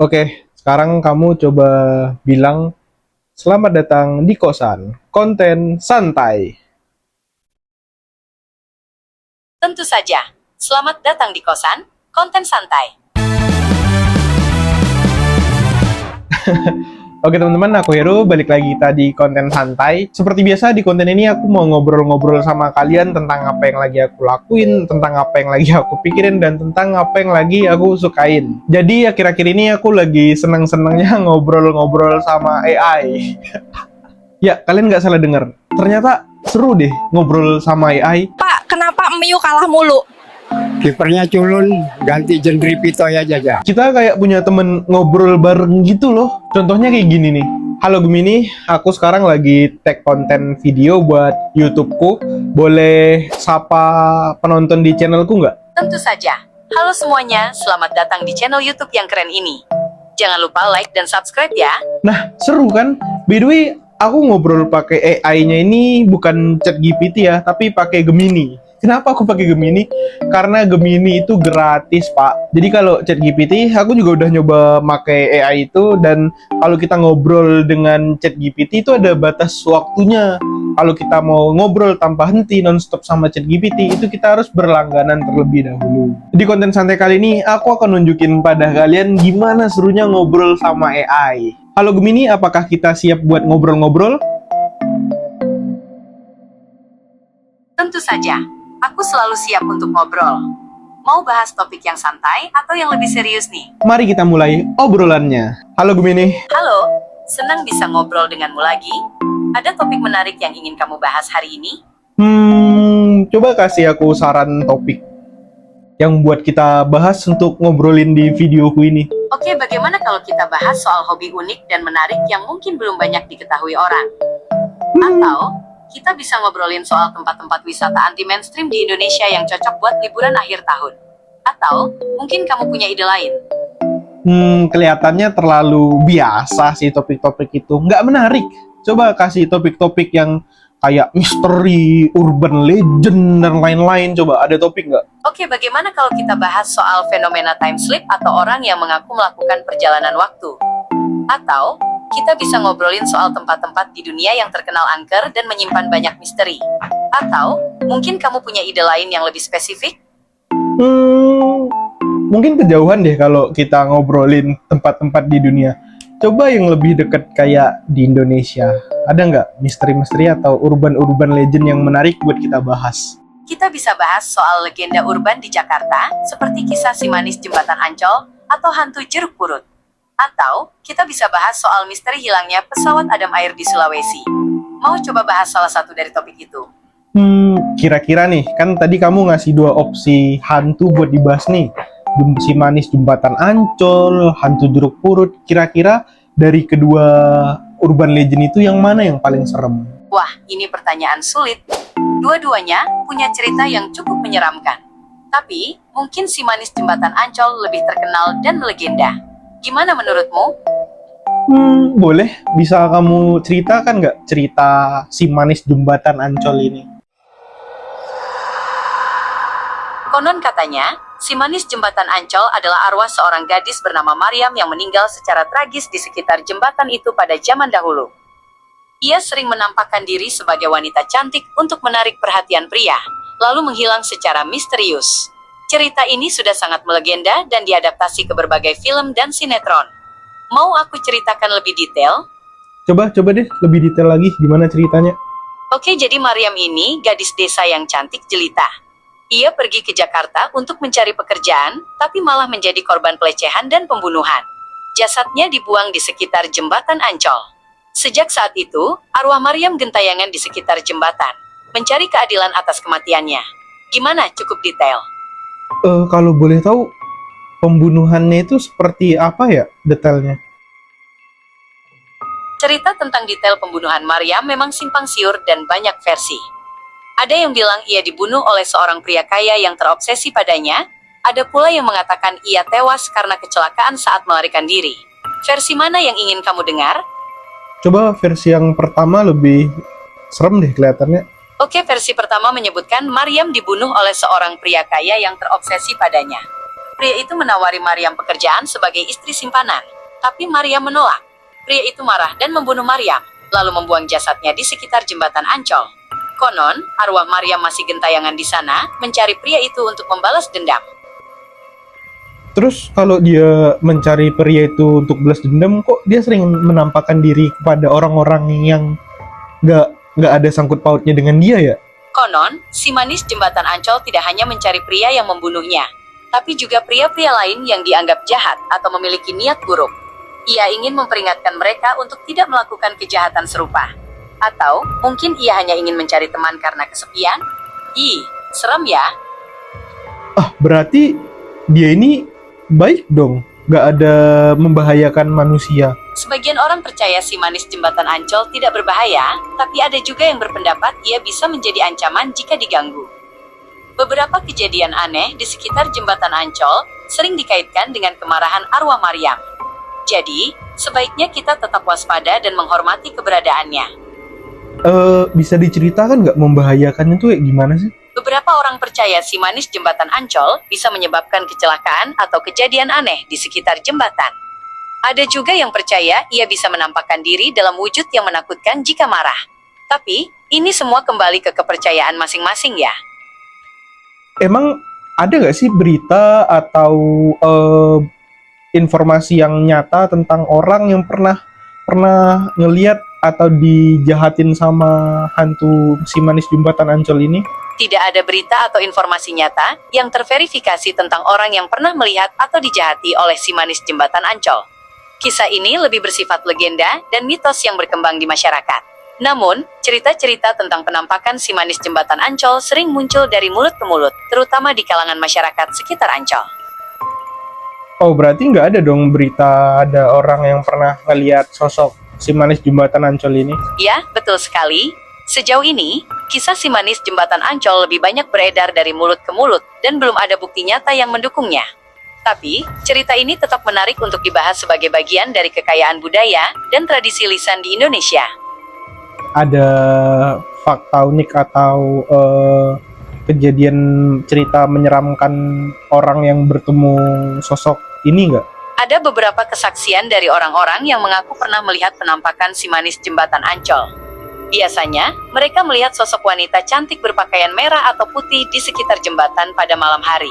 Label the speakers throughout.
Speaker 1: Oke, sekarang kamu coba bilang selamat datang di kosan, konten santai.
Speaker 2: Tentu saja. Selamat datang di kosan, konten santai.
Speaker 1: Oke teman-teman, aku Heru, balik lagi tadi konten santai. Seperti biasa di konten ini aku mau ngobrol-ngobrol sama kalian tentang apa yang lagi aku lakuin, tentang apa yang lagi aku pikirin, dan tentang apa yang lagi aku sukain. Jadi akhir-akhir ini aku lagi seneng-senengnya ngobrol-ngobrol sama AI. Ya, kalian nggak salah dengar. Ternyata seru deh ngobrol sama AI.
Speaker 3: Pak, kenapa Mio kalah mulu?
Speaker 4: Kipernya culun, ganti Jendri Pitoy aja.
Speaker 1: Kita kayak punya temen ngobrol bareng gitu loh. Contohnya kayak gini nih. Halo Gemini, aku sekarang lagi tag konten video buat YouTubeku. Boleh sapa penonton di channelku nggak?
Speaker 2: Tentu saja. Halo semuanya, selamat datang di channel YouTube yang keren ini. Jangan lupa like dan subscribe ya.
Speaker 1: Nah, seru kan? By the way, aku ngobrol pakai AI-nya ini bukan ChatGPT ya, tapi pakai Gemini. Kenapa aku pakai Gemini? Karena Gemini itu gratis, Pak. Jadi kalau ChatGPT, aku juga udah nyoba pakai AI itu, dan kalau kita ngobrol dengan ChatGPT itu ada batas waktunya. Kalau kita mau ngobrol tanpa henti nonstop sama ChatGPT, itu kita harus berlangganan terlebih dahulu. Di konten santai kali ini, aku akan nunjukin pada kalian gimana serunya ngobrol sama AI. Halo Gemini, apakah kita siap buat ngobrol-ngobrol?
Speaker 2: Tentu saja. Aku selalu siap untuk ngobrol. Mau bahas topik yang santai atau yang lebih serius nih?
Speaker 1: Mari kita mulai obrolannya. Halo Gemini.
Speaker 2: Halo, senang bisa ngobrol denganmu lagi. Ada topik menarik yang ingin kamu bahas hari ini?
Speaker 1: Coba kasih aku saran topik yang buat kita bahas untuk ngobrolin di videoku ini.
Speaker 2: Oke, bagaimana kalau kita bahas soal hobi unik dan menarik yang mungkin belum banyak diketahui orang? Atau kita bisa ngobrolin soal tempat-tempat wisata anti-mainstream di Indonesia yang cocok buat liburan akhir tahun. Atau mungkin kamu punya ide lain.
Speaker 1: Kelihatannya terlalu biasa sih topik-topik itu. Nggak menarik. Coba kasih topik-topik yang kayak misteri, urban legend, dan lain-lain. Coba ada topik nggak?
Speaker 2: Oke, bagaimana kalau kita bahas soal fenomena time slip atau orang yang mengaku melakukan perjalanan waktu? Atau kita bisa ngobrolin soal tempat-tempat di dunia yang terkenal angker dan menyimpan banyak misteri. Atau mungkin kamu punya ide lain yang lebih spesifik?
Speaker 1: Mungkin kejauhan deh kalau kita ngobrolin tempat-tempat di dunia. Coba yang lebih dekat kayak di Indonesia. Ada nggak misteri-misteri atau urban legend yang menarik buat kita bahas?
Speaker 2: Kita bisa bahas soal legenda urban di Jakarta, seperti kisah si manis jembatan Ancol atau hantu jeruk purut. Atau kita bisa bahas soal misteri hilangnya pesawat Adam Air di Sulawesi. Mau coba bahas salah satu dari topik itu?
Speaker 1: Kira-kira nih, kan tadi kamu ngasih dua opsi hantu buat dibahas nih. Si manis jembatan Ancol, hantu jeruk purut. Kira-kira dari kedua urban legend itu yang mana yang paling serem?
Speaker 2: Wah, ini pertanyaan sulit. Dua-duanya punya cerita yang cukup menyeramkan. Tapi, mungkin si manis jembatan Ancol lebih terkenal dan melegenda. Gimana menurutmu?
Speaker 1: Boleh. Bisa kamu ceritakan nggak cerita si manis jembatan Ancol ini?
Speaker 2: Konon katanya, si manis jembatan Ancol adalah arwah seorang gadis bernama Maryam yang meninggal secara tragis di sekitar jembatan itu pada zaman dahulu. Ia sering menampakkan diri sebagai wanita cantik untuk menarik perhatian pria, lalu menghilang secara misterius. Cerita ini sudah sangat melegenda dan diadaptasi ke berbagai film dan sinetron. Mau aku ceritakan lebih detail?
Speaker 1: Coba deh lebih detail lagi gimana ceritanya.
Speaker 2: Oke, jadi Maryam ini gadis desa yang cantik jelita. Ia pergi ke Jakarta untuk mencari pekerjaan, tapi malah menjadi korban pelecehan dan pembunuhan. Jasadnya dibuang di sekitar jembatan Ancol. Sejak saat itu, arwah Maryam gentayangan di sekitar jembatan, mencari keadilan atas kematiannya. Gimana, cukup detail?
Speaker 1: Kalau boleh tahu, pembunuhannya itu seperti apa ya detailnya?
Speaker 2: Cerita tentang detail pembunuhan Maryam memang simpang siur dan banyak versi. Ada yang bilang ia dibunuh oleh seorang pria kaya yang terobsesi padanya, ada pula yang mengatakan ia tewas karena kecelakaan saat melarikan diri. Versi mana yang ingin kamu dengar?
Speaker 1: Coba versi yang pertama lebih serem deh kelihatannya.
Speaker 2: Oke, versi pertama menyebutkan Maryam dibunuh oleh seorang pria kaya yang terobsesi padanya. Pria itu menawari Maryam pekerjaan sebagai istri simpanan, tapi Maryam menolak. Pria itu marah dan membunuh Maryam, lalu membuang jasadnya di sekitar jembatan Ancol. Konon, arwah Maryam masih gentayangan di sana, mencari pria itu untuk membalas dendam.
Speaker 1: Terus kalau dia mencari pria itu untuk balas dendam, kok dia sering menampakkan diri kepada orang-orang yang nggak ada sangkut pautnya dengan dia ya?
Speaker 2: Konon, si manis jembatan Ancol tidak hanya mencari pria yang membunuhnya, tapi juga pria-pria lain yang dianggap jahat atau memiliki niat buruk. Ia ingin memperingatkan mereka untuk tidak melakukan kejahatan serupa. Atau mungkin ia hanya ingin mencari teman karena kesepian? Ih, serem ya.
Speaker 1: Berarti dia ini baik dong, nggak ada membahayakan manusia.
Speaker 2: Sebagian orang percaya si manis jembatan Ancol tidak berbahaya, tapi ada juga yang berpendapat ia bisa menjadi ancaman jika diganggu. Beberapa kejadian aneh di sekitar jembatan Ancol sering dikaitkan dengan kemarahan arwah Maryam. Jadi, sebaiknya kita tetap waspada dan menghormati keberadaannya.
Speaker 1: Bisa diceritakan nggak membahayakannya tuh kayak gimana sih?
Speaker 2: Beberapa orang percaya si manis jembatan Ancol bisa menyebabkan kecelakaan atau kejadian aneh di sekitar jembatan. Ada juga yang percaya ia bisa menampakkan diri dalam wujud yang menakutkan jika marah. Tapi, ini semua kembali ke kepercayaan masing-masing ya.
Speaker 1: Emang ada nggak sih berita atau informasi yang nyata tentang orang yang pernah ngelihat atau dijahatin sama hantu si manis jembatan Ancol ini?
Speaker 2: Tidak ada berita atau informasi nyata yang terverifikasi tentang orang yang pernah melihat atau dijahati oleh si manis jembatan Ancol. Kisah ini lebih bersifat legenda dan mitos yang berkembang di masyarakat. Namun, cerita-cerita tentang penampakan si manis jembatan Ancol sering muncul dari mulut ke mulut, terutama di kalangan masyarakat sekitar Ancol.
Speaker 1: Oh, berarti nggak ada dong berita ada orang yang pernah ngelihat sosok si manis jembatan Ancol ini?
Speaker 2: Ya, betul sekali. Sejauh ini, kisah si manis jembatan Ancol lebih banyak beredar dari mulut ke mulut dan belum ada bukti nyata yang mendukungnya. Tapi, cerita ini tetap menarik untuk dibahas sebagai bagian dari kekayaan budaya dan tradisi lisan di Indonesia.
Speaker 1: Ada fakta unik atau kejadian cerita menyeramkan orang yang bertemu sosok ini nggak?
Speaker 2: Ada beberapa kesaksian dari orang-orang yang mengaku pernah melihat penampakan si manis jembatan Ancol. Biasanya, mereka melihat sosok wanita cantik berpakaian merah atau putih di sekitar jembatan pada malam hari.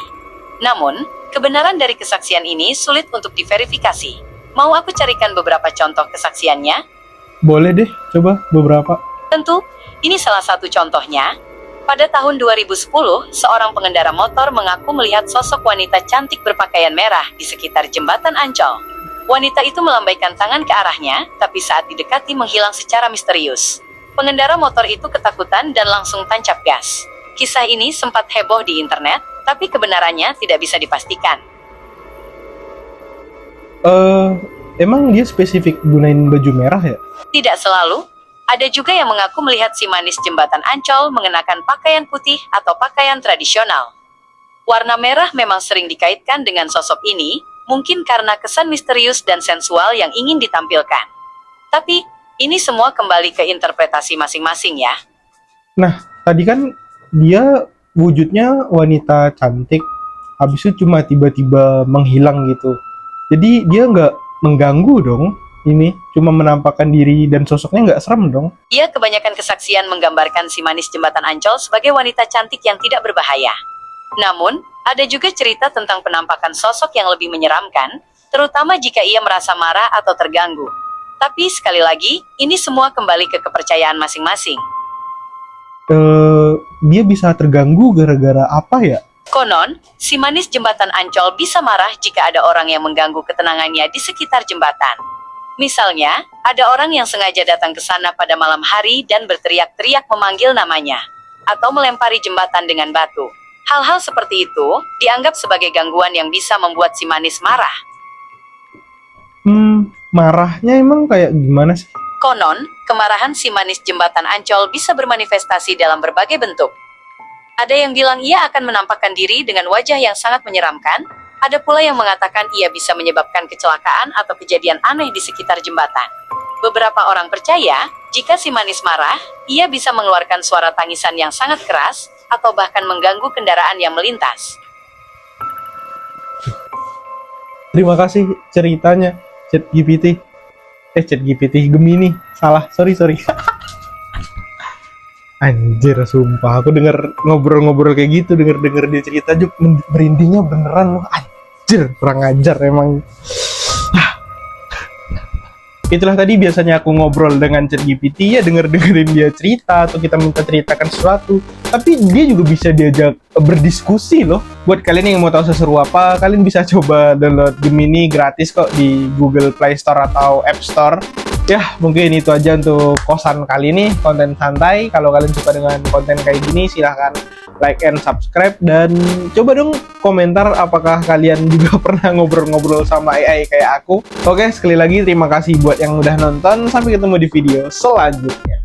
Speaker 2: Namun, kebenaran dari kesaksian ini sulit untuk diverifikasi. Mau aku carikan beberapa contoh kesaksiannya?
Speaker 1: Boleh deh, coba beberapa.
Speaker 2: Tentu, ini salah satu contohnya. Pada tahun 2010, seorang pengendara motor mengaku melihat sosok wanita cantik berpakaian merah di sekitar jembatan Ancol. Wanita itu melambaikan tangan ke arahnya, tapi saat didekati menghilang secara misterius. Pengendara motor itu ketakutan dan langsung tancap gas. Kisah ini sempat heboh di internet, tapi kebenarannya tidak bisa dipastikan.
Speaker 1: Emang dia spesifik gunain baju merah ya?
Speaker 2: Tidak selalu. Ada juga yang mengaku melihat si manis jembatan Ancol mengenakan pakaian putih atau pakaian tradisional. Warna merah memang sering dikaitkan dengan sosok ini, mungkin karena kesan misterius dan sensual yang ingin ditampilkan. Tapi, ini semua kembali ke interpretasi masing-masing ya.
Speaker 1: Nah, tadi kan dia wujudnya wanita cantik, habis itu cuma tiba-tiba menghilang gitu. Jadi dia nggak mengganggu dong. Ini cuma menampakkan diri dan sosoknya nggak serem dong.
Speaker 2: Ia kebanyakan kesaksian menggambarkan si manis jembatan Ancol sebagai wanita cantik yang tidak berbahaya. Namun, ada juga cerita tentang penampakan sosok yang lebih menyeramkan, terutama jika ia merasa marah atau terganggu. Tapi sekali lagi, ini semua kembali ke kepercayaan masing-masing.
Speaker 1: Dia bisa terganggu gara-gara apa ya?
Speaker 2: Konon, si manis jembatan Ancol bisa marah jika ada orang yang mengganggu ketenangannya di sekitar jembatan. Misalnya, ada orang yang sengaja datang ke sana pada malam hari dan berteriak-teriak memanggil namanya, atau melempari jembatan dengan batu. Hal-hal seperti itu dianggap sebagai gangguan yang bisa membuat si manis marah.
Speaker 1: Marahnya emang kayak gimana sih?
Speaker 2: Konon, kemarahan si manis jembatan Ancol bisa bermanifestasi dalam berbagai bentuk. Ada yang bilang ia akan menampakkan diri dengan wajah yang sangat menyeramkan. Ada pula yang mengatakan ia bisa menyebabkan kecelakaan atau kejadian aneh di sekitar jembatan. Beberapa orang percaya, jika si manis marah, ia bisa mengeluarkan suara tangisan yang sangat keras, atau bahkan mengganggu kendaraan yang melintas.
Speaker 1: Terima kasih ceritanya, ChatGPT. ChatGPT, Gemini. Salah, sorry. Anjir, sumpah. Aku denger ngobrol-ngobrol kayak gitu, denger dia cerita, Juk, merindingnya beneran loh. Anjir, kurang ajar emang. Itulah tadi biasanya aku ngobrol dengan ChatGPT, ya dengerin dia cerita atau kita minta ceritakan sesuatu. Tapi dia juga bisa diajak berdiskusi loh. Buat kalian yang mau tahu seseru apa, kalian bisa coba download Gemini gratis kok di Google Play Store atau App Store. Ya, mungkin itu aja untuk kosan kali ini, konten santai. Kalau kalian suka dengan konten kayak gini, silahkan like and subscribe. Dan coba dong komentar apakah kalian juga pernah ngobrol-ngobrol sama AI kayak aku. Oke, sekali lagi terima kasih buat yang udah nonton. Sampai ketemu di video selanjutnya.